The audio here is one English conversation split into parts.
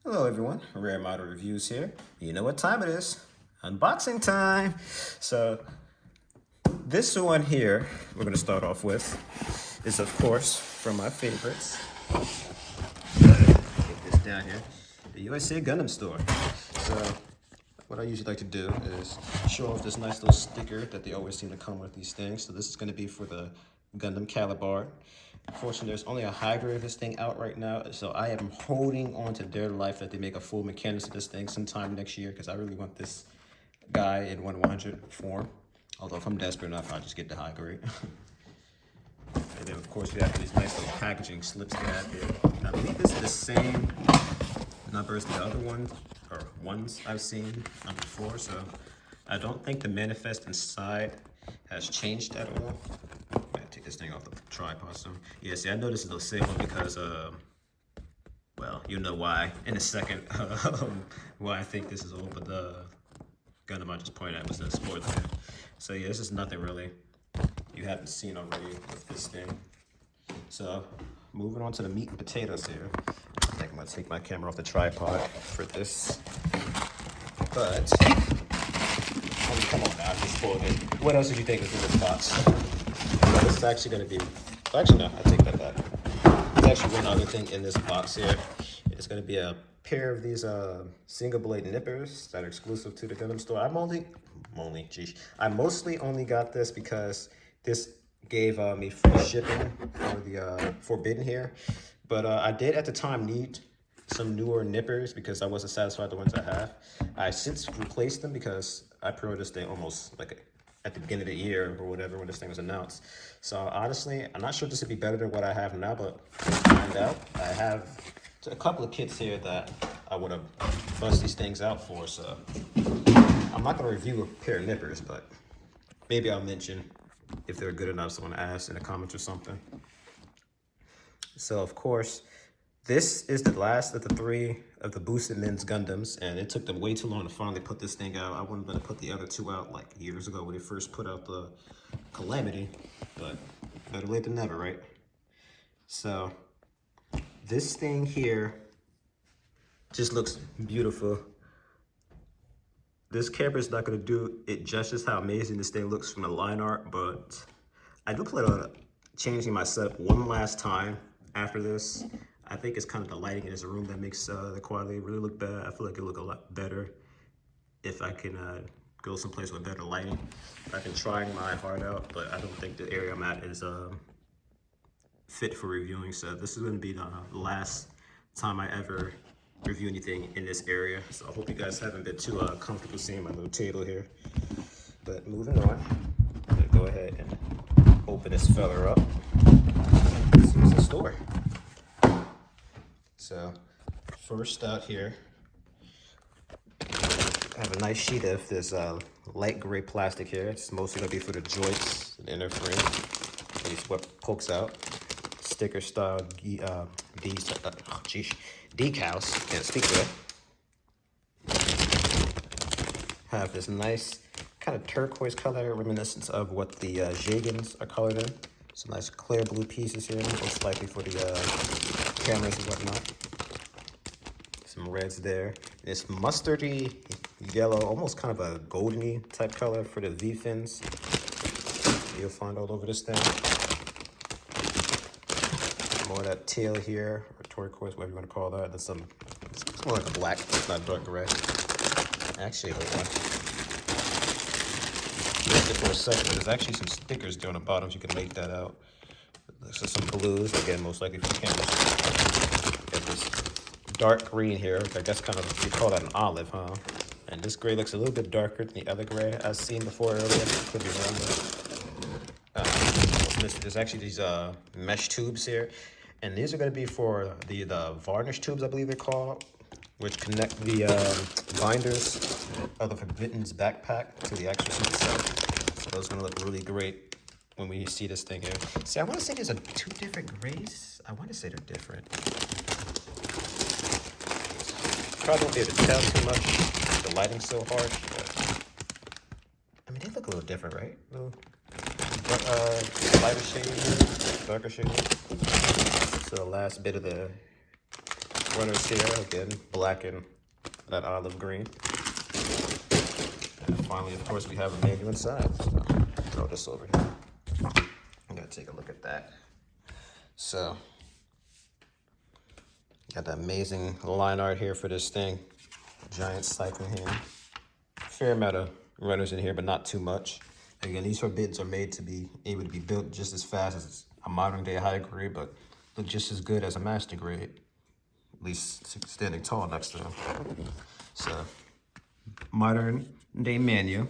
Hello everyone, Rare Model Reviews here. You know what time it is. Unboxing time. So this one here, we're gonna start off with, is of course from my favorites. Get this down here. The USA Gundam store. So what I usually like to do is show off this nice little sticker that they always seem to come with these things. So this is gonna be for the Gundam Calibar. Unfortunately, there's only a hybrid of this thing out right now, so I am holding on to their life that they make a full mechanics of this thing sometime next year, because I really want this guy in 1/100 form. Although if I'm desperate enough, I'll just get the high grade. And then of course we have these nice little packaging slips they have here. I believe this is the same number as the other ones, or ones I've seen before, so I don't think the manifest inside has changed at all. Take this thing off the tripod. So yeah, see, I know this is the same one because well, you know why in a second. Why I think this is old, but the Gundam I just pointed at was the spoiler. So yeah, this is nothing really you haven't seen already with this thing. So moving on to the meat and potatoes here. I think I'm gonna take my camera off the tripod for this, but come on now, I just spoiled it. What else did you think was in this box? So this is actually going to be, actually no, I take that back. There's actually one other thing in this box here. It's going to be a pair of these single blade nippers that are exclusive to the Gundam store. I mostly only got this because this gave me free shipping for the Forbidden here. But I did at the time need some newer nippers because I wasn't satisfied with the ones I have. I since replaced them because I pre-ordered this thing almost like at the beginning of the year or whatever when this thing was announced. So honestly, I'm not sure this would be better than what I have now, but we'll find out. I have a couple of kits here that I would have bust these things out for, so I'm not gonna review a pair of nippers, but maybe I'll mention if they're good enough, someone asks in the comments or something. So of course, this is the last of the 3 of the Boosted Men's Gundams, and it took them way too long to finally put this thing out. I wouldn't have put the other 2 out like years ago when they first put out the Calamity, but better late than never, right? So this thing here just looks beautiful. This camera is not going to do it justice how amazing this thing looks from the line art, but I do plan on changing my setup one last time after this. I think it's kind of the lighting in this room that makes the quality really look bad. I feel like it'll look a lot better if I can go someplace with better lighting. I've been trying my heart out, but I don't think the area I'm at is fit for reviewing. So this is going to be the last time I ever review anything in this area. So I hope you guys haven't been too comfortable seeing my little table here. But moving on, I'm going to go ahead and open this fella up and see what's in store. So first out here, I have a nice sheet of this light gray plastic here. It's mostly gonna be for the joints and inner frame. At least what pokes out. Sticker style decals. Can't speak to it. Have this nice kind of turquoise color, reminiscent of what the Jagans are colored in. Some nice clear blue pieces here, most likely for the cameras and whatnot. Some reds there. This mustardy yellow, almost kind of a goldeny type color for the V fins. You'll find all over this thing. More of that teal here, or turquoise, whatever you want to call that. That's it's more like a black, it's not dark red. Actually, hold on. Missed it for a second. There's actually some stickers there on the bottom, so you can make that out. So some blues, again, most likely for cameras. Got this dark green here, I guess kind of, you call that an olive, huh? And this gray looks a little bit darker than the other gray I've seen before earlier. Could be wrong, but there's actually these mesh tubes here, and these are going to be for the varnish tubes, I believe they're called, which connect the binders of the Forbidden's backpack to the actual suit itself. So those are going to look really great when we see this thing here. See, I want to say there's 2 different grays. I want to say they're different. Probably won't be able to tell too much. The lighting's so harsh, but I mean, they look a little different, right? A little lighter shade here, darker shade. So the last bit of the runners here, again, black and that olive green. And finally, of course, we have a manual inside. So throw this over here. I'm gonna take a look at that. So, got the amazing line art here for this thing. Giant cycling hand. Fair amount of runners in here, but not too much. Again, these forbids are made to be able to be built just as fast as a modern day high grade, but look just as good as a master grade. At least standing tall next to them. So, modern day manual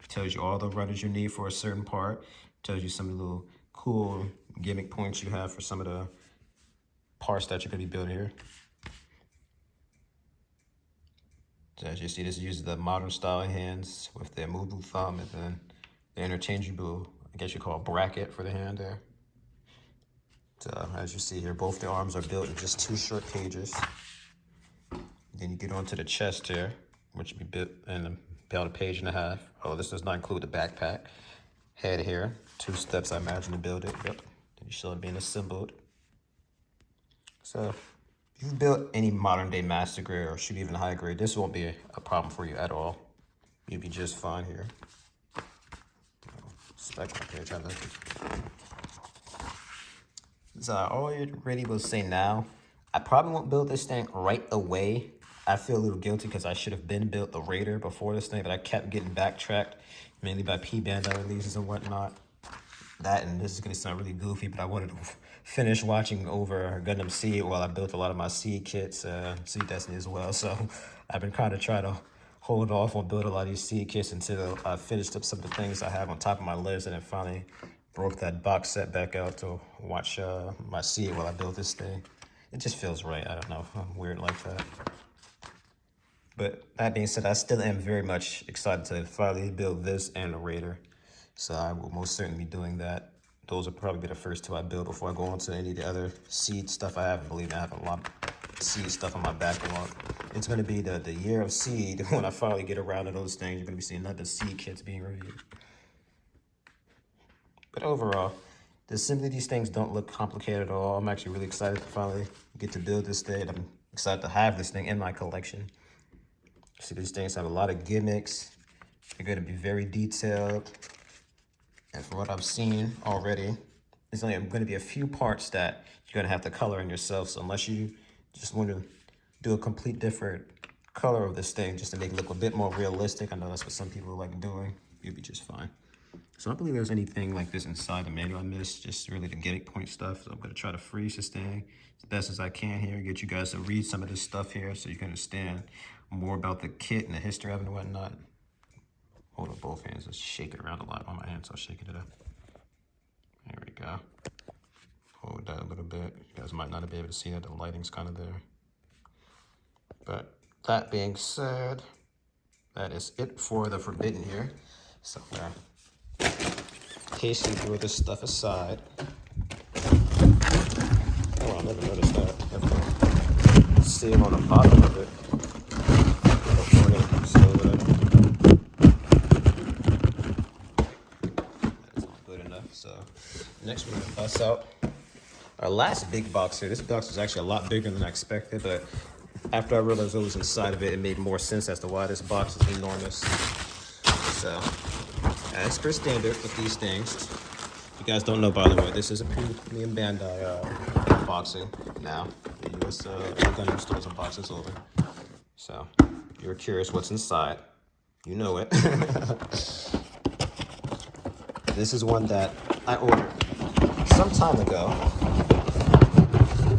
tells you all the runners you need for a certain part. Tells you some of the little cool gimmick points you have for some of the parts that you're going to be building here. So as you see, this uses the modern style hands with the movable thumb and then the interchangeable, I guess you call it bracket for the hand there. So as you see here, both the arms are built in just 2 short pages. Then you get onto the chest here, which will be built in about a page and a half. Oh, this does not include the backpack. Head here, 2 steps I imagine to build it. Yep, then you show it being assembled. So if you've built any modern day master grade or shoot even high grade, this won't be a problem for you at all. You'll be just fine here. Spec my page, I like it. So I already will say now, I probably won't build this thing right away. I feel a little guilty because I should have been built the Raider before this thing, but I kept getting backtracked, mainly by P-Bandai releases and whatnot. That, and this is going to sound really goofy, but I wanted to finish watching over Gundam Seed while I built a lot of my Seed kits, Seed Destiny as well. So I've been kind of trying to hold off on building a lot of these Seed kits until I finished up some of the things I have on top of my list, and then finally broke that box set back out to watch my Seed while I built this thing. It just feels right. I don't know. I'm weird like that. But that being said, I still am very much excited to finally build this and the Raider. So I will most certainly be doing that. Those will probably be the first 2 I build before I go on to any of the other Seed stuff I have. I believe I have a lot of Seed stuff on my backlog. It's going to be the year of Seed. When I finally get around to those things, you're going to be seeing other Seed kits being reviewed. But overall, the assembly of these things don't look complicated at all. I'm actually really excited to finally get to build this thing. I'm excited to have this thing in my collection. See, these things have a lot of gimmicks. They're going to be very detailed. And from what I've seen already, there's only going to be a few parts that you're going to have to color in yourself. So unless you just want to do a complete different color of this thing just to make it look a bit more realistic, I know that's what some people like doing, you'll be just fine. So I don't believe there's anything like this inside the manual I missed, just really the gimmick point stuff. So I'm going to try to freeze this thing as best as I can here, get you guys to read some of this stuff here so you can understand more about the kit and the history of it and whatnot. Hold up both hands, just shake it around a lot on my hand, so I'll shake it up. There we go. Hold that a little bit. You guys might not be able to see that, the lighting's kind of there. But that being said, that is it for the Forbidden here. So hastily throw this stuff aside. Oh, I never noticed that. Seal on the bottom of it. So next we're gonna bust out our last big box here. This box was actually a lot bigger than I expected, but after I realized what was inside of it, it made more sense as to why this box is enormous. So as per standard with these things, if you guys don't know, by the way, this is a premium Bandai unboxing now. The US Gundam stores unboxes over. So if you're curious what's inside, you know it. This is one that I ordered some time ago,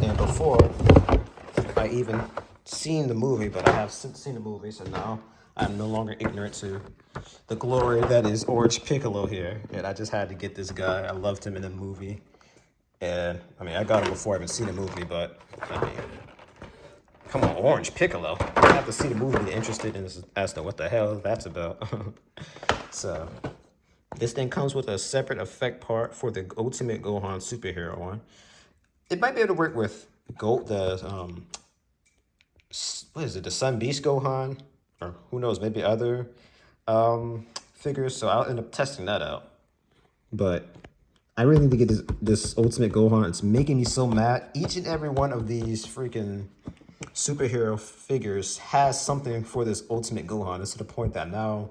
and before I even seen the movie, but I have since seen the movie, so now I'm no longer ignorant to the glory that is Orange Piccolo here, and I just had to get this guy. I loved him in the movie, and I mean, I got him before I even seen the movie, but I mean, come on, Orange Piccolo. I have to see the movie to be interested in this, as to what the hell that's about. So this thing comes with a separate effect part for the Ultimate Gohan superhero one. It might be able to work with what is it, the Sun Beast Gohan? Or who knows, maybe other figures. So I'll end up testing that out. But I really need to get this Ultimate Gohan. It's making me so mad. Each and every one of these freaking superhero figures has something for this Ultimate Gohan. It's to the point that now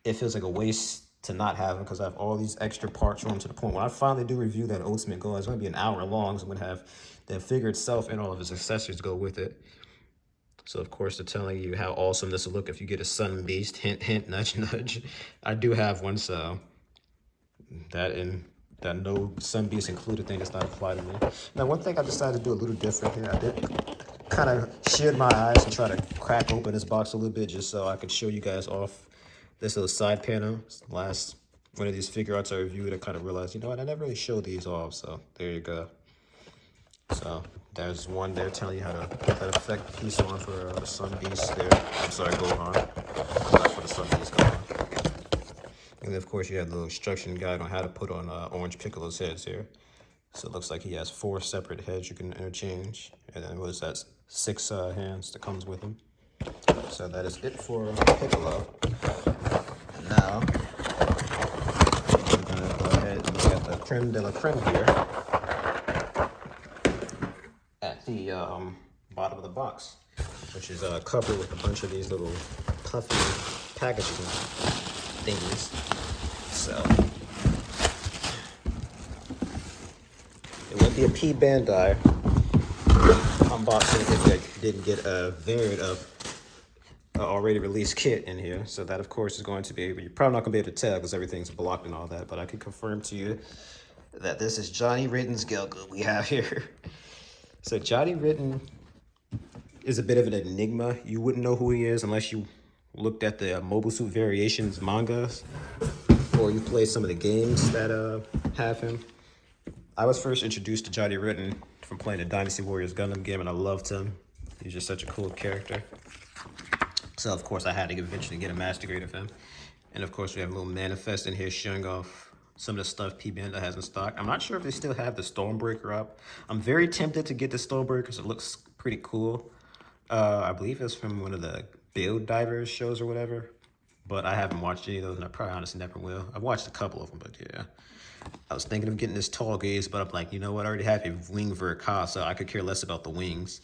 it feels like a waste to not have them because I have all these extra parts for them to the point when I finally do review that Ultimate Gohan, it's going to be an hour long. So I'm going to have the figure itself and all of its accessories go with it. So of course they're telling you how awesome this will look if you get a Sun Beast. Hint, hint, nudge, nudge. I do have one, so that no Sun Beast included thing does not apply to me. Now one thing I decided to do a little different here. I did kind of shield my eyes and try to crack open this box a little bit just so I could show you guys off this little side panel. Last one of these figure arts I reviewed, I kind of realized, you know what, I never really showed these off, so there you go. So there's one there telling you how to put that effect piece on for the Sun Beast there. I'm sorry, Gohan. Not for the Sun Beast, Gohan. And then of course you have the little instruction guide on how to put on Orange Piccolo's heads here. So it looks like he has 4 separate heads you can interchange. And then what is that? 6 hands that comes with him. So that is it for Piccolo. And now we're gonna go ahead and look at the Creme de la Creme here at the bottom of the box, which is covered with a bunch of these little puffy packaging thingies. So it would be a P Bandai unboxing if I didn't get a variant of an already released kit in here. So that of course is going to be, you're probably not going to be able to tell because everything's blocked and all that, but I can confirm to you that this is Johnny Ritten's Gelgoog we have here. So Johnny Ritten is a bit of an enigma. You wouldn't know who he is unless you looked at the Mobile Suit Variations mangas or you play some of the games that have him. I was first introduced to Johnny Ritten from playing the Dynasty Warriors Gundam game, and I loved him. He's just such a cool character. So of course I had to eventually get a master grade of him. And of course we have a little manifest in here showing off some of the stuff P Bandai has in stock. I'm not sure if they still have the Stormbreaker up. I'm very tempted to get the Stormbreaker because it looks pretty cool. I believe it's from one of the Build Divers shows or whatever. But I haven't watched any of those, and I probably honestly never will. I've watched a couple of them, but yeah. I was thinking of getting this tall gaze, but I'm like, you know what? I already have a wing Verka, so I could care less about the wings.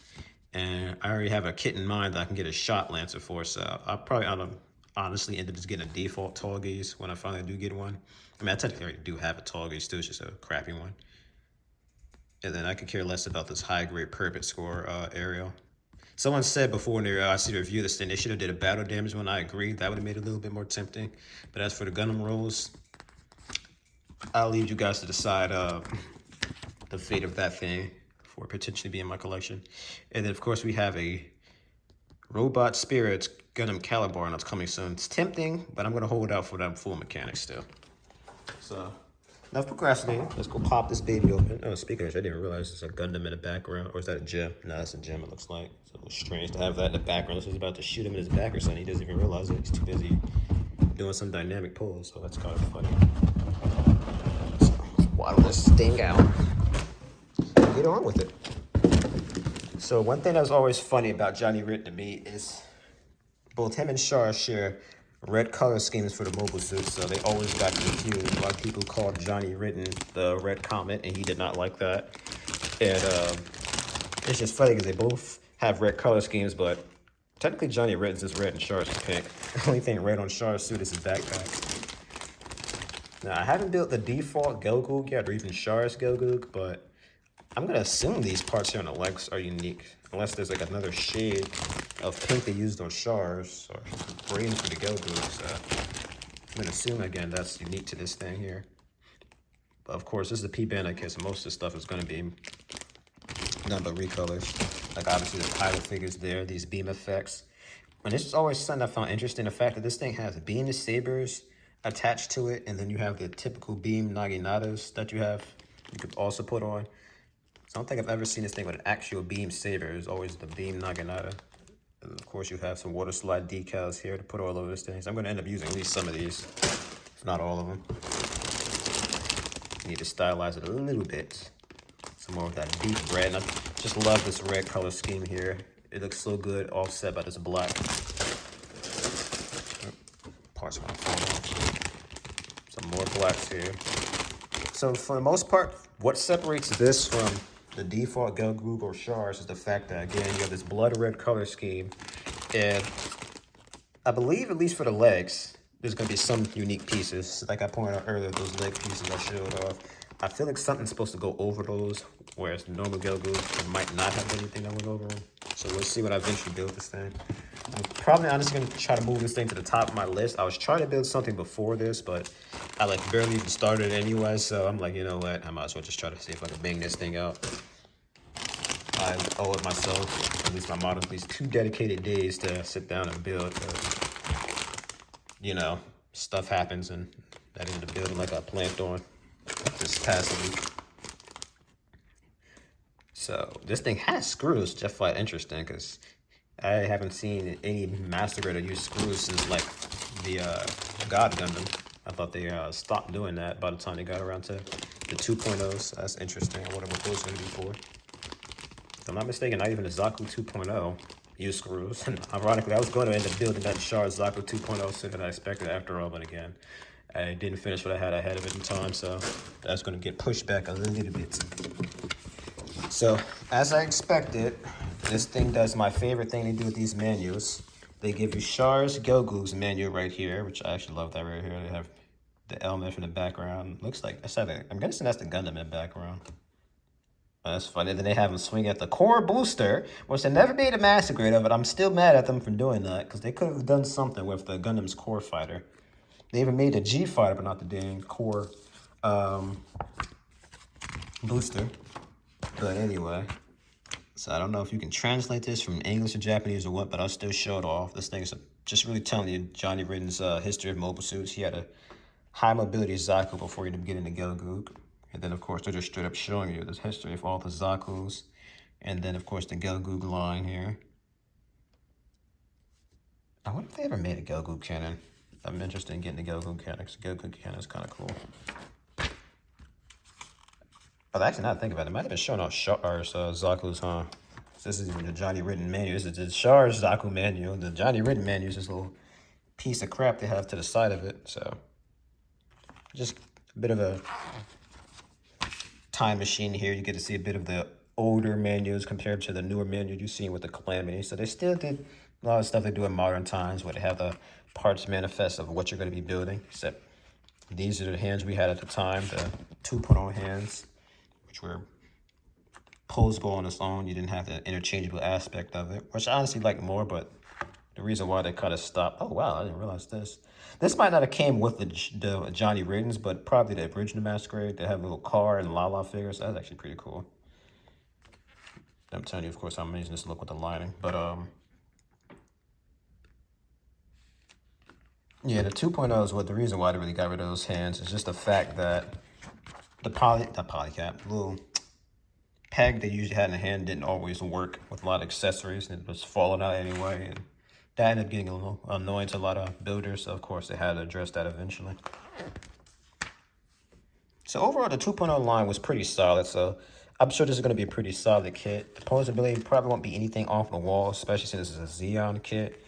And I already have a kit in mind that I can get a shot lancer for, so I'll probably honestly end up just getting a default tall gaze when I finally do get one. I mean, I technically already do have a tall gaze too, it's just a crappy one. And then I could care less about this high-grade perfect score aerial. Someone said before when I see the review of this thing, they should have did a battle damage one. I agree. That would have made it a little bit more tempting. But as for the Gundam rolls, I'll leave you guys to decide the fate of that thing for potentially being in my collection. And then, of course, we have a Robot Spirits Gundam Calibar, and that's coming soon. It's tempting, but I'm going to hold out for that full mechanics still. So, enough procrastinating. Let's go pop this baby open. Oh, speaking of which, I didn't realize there's a Gundam in the background. Or is that a gem? No, that's a gem, it looks like. It's a little strange to have that in the background. This is about to shoot him in his back or something. He doesn't even realize it. He's too busy doing some dynamic pulls, so that's kind of funny. So, let's waddle this thing out. Get on with it. So one thing that was always funny about Johnny Ritten to me is both him and Char share red color schemes for the mobile suits, so they always got confused. A lot of people called Johnny Ritten the Red Comet, and he did not like that. And it's just funny because they both have red color schemes, but technically Johnny Ritten's is red and Char's is pink. The only thing red on Char's suit is his backpack. Now, I haven't built the default Gelgoog yet, or even Char's Gelgoog, but I'm going to assume these parts here on the legs are unique, unless there's like another shade of pink they used on Char's, or green for the Gelgoog, so I'm going to assume, again, that's unique to this thing here. But of course, this is a P Bandai kit, so most of this stuff is going to be none but recolors. Like, obviously, the pilot figures there, these beam effects. And this is always something I found interesting, the fact that this thing has beam sabers attached to it, and then you have the typical beam naginatas that you could also put on. So I don't think I've ever seen this thing with an actual beam saber. It's always the beam naginata. And of course, you have some water slide decals here to put all over this thing. So I'm going to end up using at least some of these, if not all of them. Need to stylize it a little bit. Some more of that deep red. And I just love this red color scheme here. It looks so good, offset by this black. Parts of my phone. Some more blacks here. So for the most part, what separates this from the default Gelgoog or Shards is the fact that, again, you have this blood red color scheme. And I believe, at least for the legs, there's going to be some unique pieces. Like I pointed out earlier, those leg pieces I showed off. I feel like something's supposed to go over those, whereas the normal Gelgoog might not have anything that went over them. So we'll see when I eventually build this thing. I'm probably honestly going to try to move this thing to the top of my list. I was trying to build something before this, but I like barely even started anyway. So I'm like, you know what? I might as well just try to see if I can bang this thing out. I owe it myself, at least my motto, at least 2 dedicated days to sit down and build. You know, stuff happens, and I ended up building like I planned on this past week. So this thing has screws, which I find interesting because I haven't seen any Master Grader use screws since like the God Gundam. I thought they stopped doing that by the time they got around to the 2.0s. That's interesting. I wonder what those are going to be for. If I'm not mistaken, not even the Zaku 2.0 used screws. And ironically, I was going to end up building that Shard Zaku 2.0 sooner than I expected after all, but again, I didn't finish what I had ahead of it in time, so that's going to get pushed back a little bit. So, as I expected, this thing does my favorite thing they do with these menus. They give you Shar's Gelgoog's menu right here, which I actually love that right here. They have the element in the background. Looks like, I'm guessing that's the Gundam in the background. That's funny. Then they have them swing at the core booster, which they never made a Master Grade of, but I'm still mad at them for doing that, because they could have done something with the Gundam's core fighter. They even made a G fighter, but not the dang core booster. But anyway, so I don't know if you can translate this from English to Japanese or what, but I'll still show it off. This thing is just really telling you Johnny Ridden's history of mobile suits. He had a high mobility Zaku before he ended up getting the Gelgoog. And then, of course, they're just straight up showing you the history of all the Zakus. And then, of course, the Gelgoog line here. I wonder if they ever made a Gelgoog cannon. I'm interested in getting the Gelgoog cannon, because the Gelgoog cannon is kind of cool. But actually, now that I think about it, it might have been showing off Shar's Zaku's, huh? So this is even the Johnny Ridden menu. This is the Shar's Zaku menu. The Johnny Ridden menu is this little piece of crap they have to the side of it. So, just a bit of a time machine here. You get to see a bit of the older menus compared to the newer menu you've seen with the Calamity. So they still did a lot of stuff they do in modern times, where they have the parts manifest of what you're going to be building. Except these are the hands we had at the time, the 2.0 hands, which were posable on its own. You didn't have the interchangeable aspect of it, which I honestly like more, but the reason why they kind of stopped. Oh, wow, I didn't realize this. This might not have came with the Johnny Riddens, but probably the original Master Grade. They have a little car and Lala figures. That's actually pretty cool. I'm telling you, of course, I'm amazing this look with the lining. But, yeah, the 2.0 is what the reason why they really got rid of those hands. Is just the fact that the polycap, little peg they usually had in the hand didn't always work with a lot of accessories, and it was falling out anyway. And that ended up getting a little annoying to a lot of builders, so of course they had to address that eventually. So overall, the 2.0 line was pretty solid, so I'm sure this is going to be a pretty solid kit. The posability probably won't be anything off the wall, especially since this is a Xeon kit,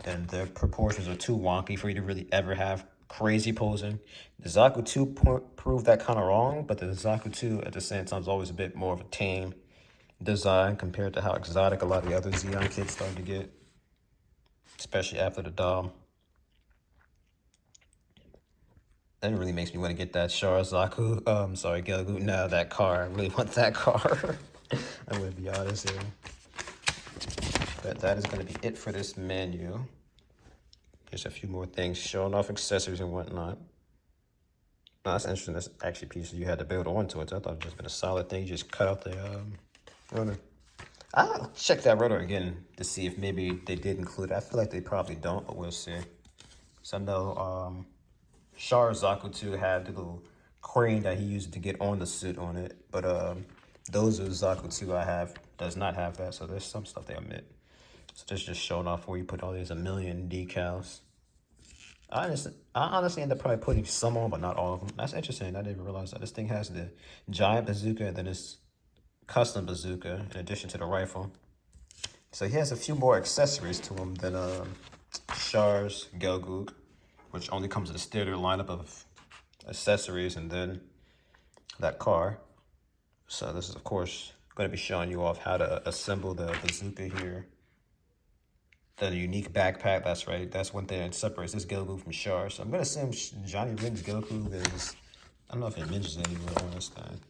and the proportions are too wonky for you to really ever have crazy posing. The Zaku 2 proved that kind of wrong, but the Zaku 2 at the same time is always a bit more of a tame design compared to how exotic a lot of the other Xeon kits started to get, especially after the Dom. That really makes me want to get that Shar Zaku, Gelgoog, now that car. I really want that car. I'm going to be honest here. But that is going to be it for this menu. Here's a few more things showing off accessories and whatnot. Oh, that's interesting. That's actually pieces you had to build onto it. So I thought it would just been a solid thing. You just cut out the rotor. I'll check that rotor again to see if maybe they did include it. I feel like they probably don't, but we'll see. So I know Shar Zaku 2 had the little crane that he used to get on the suit on it. But those are Zaku 2 I have does not have that. So there's some stuff they omit. So this just showing off where you put all these a million decals. I honestly end up probably putting some on, but not all of them. That's interesting. I didn't even realize that. This thing has the giant bazooka and then this custom bazooka in addition to the rifle. So he has a few more accessories to him than Shar's Gelgoog, which only comes with a standard lineup of accessories and then that car. So this is, of course, going to be showing you off how to assemble the bazooka here. The unique backpack, that's right. That's one thing that separates this Goku from Char. So I'm going to assume Johnny Ridden's Goku is, I don't know if it mentions it anywhere on this thing.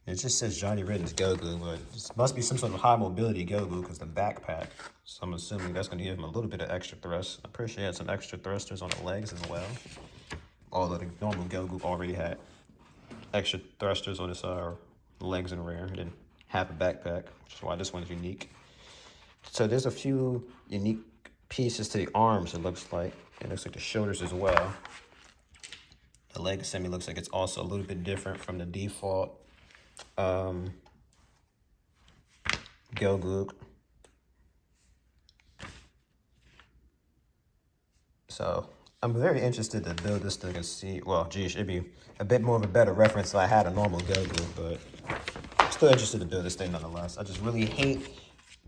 It just says Johnny Ridden's Goku, but it must be some sort of high mobility Goku because the backpack. So I'm assuming that's going to give him a little bit of extra thrust. I'm pretty sure he had some extra thrusters on the legs as well. Although the normal Goku already had extra thrusters on his legs and rear. He didn't have a backpack, which is why this one is unique. So there's a few unique pieces to the arms, it looks like. It looks like the shoulders as well. The leg assembly looks like it's also a little bit different from the default Goku. So I'm very interested to build this thing and see. Well, geez, it'd be a bit more of a better reference if I had a normal Goku, but I'm still interested to build this thing nonetheless. I just really hate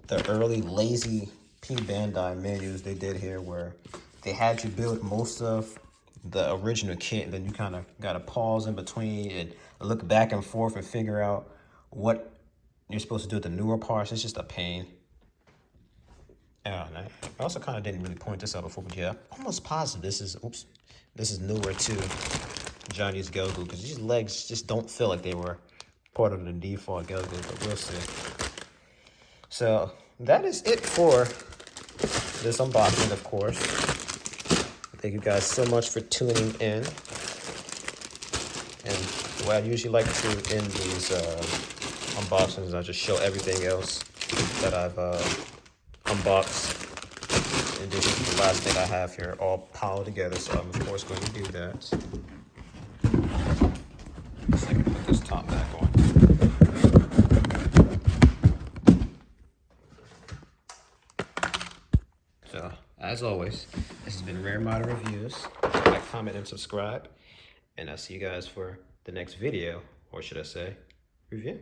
the early lazy P Bandai menus they did here, where they had you build most of the original kit, and then you kind of got to pause in between and look back and forth and figure out what you're supposed to do with the newer parts. It's just a pain. I also kind of didn't really point this out before, but yeah, I'm almost positive this is newer to Johnny's Goku, because these legs just don't feel like they were part of the default Goku, but we'll see. So that is it for this unboxing, of course. Thank you guys so much for tuning in. And what I usually like to end these unboxings, I just show everything else that I've unboxed. And this is the last thing I have here all piled together, so I'm of course going to do that. So I can put this top back on. So, as always, this has been Rare Modern Reviews. Like, comment, and subscribe. And I'll see you guys for the next video, or should I say, review.